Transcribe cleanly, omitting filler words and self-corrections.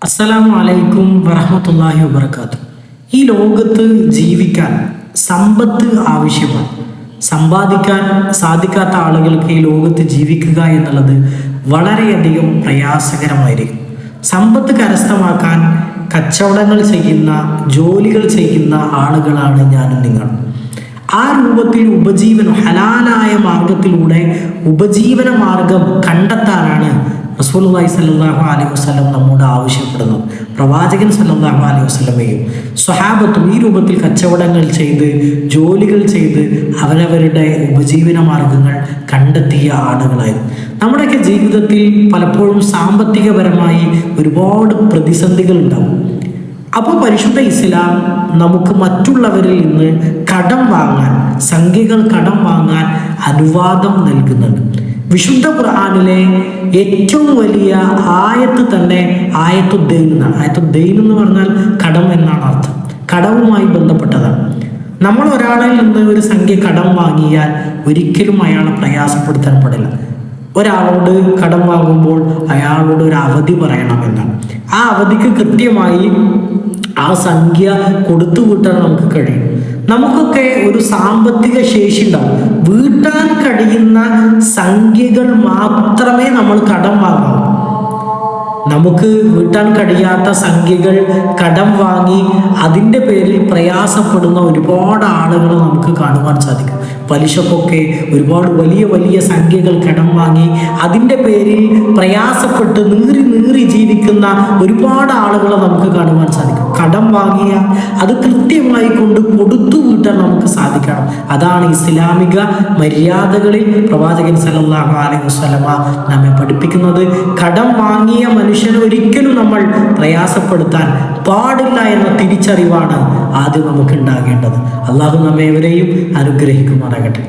അസ്സലാമു അലൈക്കും വറഹ്മത്തുള്ളാഹി വബറകാതുഹു. ഈ ലോകത്ത് ജീവിക്കാൻ സമ്പത്ത് ആവശ്യമാണ്. സമ്പാദിക്കാൻ സാധിക്കാത്ത ആളുകൾക്ക് ഈ ലോകത്ത് ജീവിക്കുക എന്നുള്ളത് വളരെയധികം പ്രയാസകരമായിരിക്കും. സമ്പത്ത് കരസ്ഥമാക്കാൻ കച്ചവടങ്ങൾ ചെയ്യുന്ന, ജോലികൾ ചെയ്യുന്ന ആളുകളാണ് ഞാനും നിങ്ങളും. ആ രൂപത്തിൽ ഹലാലായ മാർഗത്തിലൂടെ ഉപജീവന മാർഗം കണ്ടെത്താനാണ് റസൂലുള്ളാഹി സ്വല്ലല്ലാഹു അലൈഹി വസല്ലം നമ്മോട് ആവശ്യപ്പെടുന്നത്. പ്രവാചകൻ സ്വല്ലല്ലാഹു അലൈഹി വസല്ലമയും സ്വഹാബത്തും ഈ രൂപത്തിൽ കച്ചവടങ്ങൾ ചെയ്ത്, ജോലികൾ ചെയ്ത് അവരവരുടെ ഉപജീവന മാർഗങ്ങൾ കണ്ടെത്തിയ ആളുകളായിരുന്നു. നമ്മുടെയൊക്കെ ജീവിതത്തിൽ പലപ്പോഴും സാമ്പത്തികപരമായി ഒരുപാട് പ്രതിസന്ധികൾ ഉണ്ടാവും. അപ്പോൾ പരിശുദ്ധ ഇസ്ലാം നമുക്ക് മറ്റുള്ളവരിൽ നിന്ന് കടം വാങ്ങാൻ, സംഖ്യകൾ കടം വാങ്ങാൻ അനുവാദം നൽകുന്നുണ്ട്. വിശുദ്ധ ഖുർആനിലെ ഏറ്റവും വലിയ ആയത്ത് തന്നെ ആയത്തുദ്ദൈൻ എന്നാണ്. ആയത്തുദ്ദൈൻ എന്ന് പറഞ്ഞാൽ കടം എന്നാണ് അർത്ഥം. കടവുമായി ബന്ധപ്പെട്ടതാണ്. നമ്മൾ ഒരാളിൽ നിന്ന് ഒരു സംഖ്യ കടം വാങ്ങിയാൽ ഒരിക്കലും അയാളെ പ്രയാസപ്പെടുത്താൻ പാടില്ല. ഒരാളോട് കടം വാങ്ങുമ്പോൾ അയാളോട് ഒരു അവധി പറയണമെന്നാണ്. ആ അവധിക്ക് കൃത്യമായി ആ സംഖ്യ കൊടുത്തു വീട്ടാൻ നമുക്ക് കഴിയും. നമുക്കൊക്കെ ഒരു സാമ്പത്തിക ശേഷി ഉണ്ടാവും. വീട്ടാൻ കഴിയുന്ന സംഖ്യകൾ മാത്രമേ നമ്മൾ കടം വാങ്ങാവൂ. നമുക്ക് വീട്ടാൻ കഴിയാത്ത സംഖ്യകൾ കടം വാങ്ങി അതിൻ്റെ പേരിൽ പ്രയാസപ്പെടുന്ന ഒരുപാട് ആളുകൾ നമുക്ക് കാണുവാൻ സാധിക്കും. പലിശക്കൊക്കെ ഒരുപാട് വലിയ വലിയ സംഖ്യകൾ കടം വാങ്ങി അതിൻ്റെ പേരിൽ പ്രയാസപ്പെട്ട് നീറി ജീവിക്കുന്ന ഒരുപാട് ആളുകളെ നമുക്ക് കാണുവാൻ സാധിക്കും. കടം വാങ്ങിയ അത് കൃത്യമായി കൊണ്ട് കൊടുത്തു വീട്ടാൻ നമുക്ക് സാധിക്കണം. അതാണ് ഇസ്ലാമിക മര്യാദകളിൽ പ്രവാചകൻ സല്ലല്ലാഹു അലൈഹി വസല്ലമ നമ്മെ പഠിപ്പിക്കുന്നത്. കടം വാങ്ങിയ മനുഷ്യനെ ഒരിക്കലും നമ്മൾ പ്രയാസപ്പെടുത്താൻ പാടില്ല എന്ന തിരിച്ചറിവാണ് ആദ്യം നമുക്ക് ഉണ്ടാകേണ്ടത്. അള്ളാഹു നമ്മെ എവരെയും അനുഗ്രഹിക്കുമാറാകട്ടെ.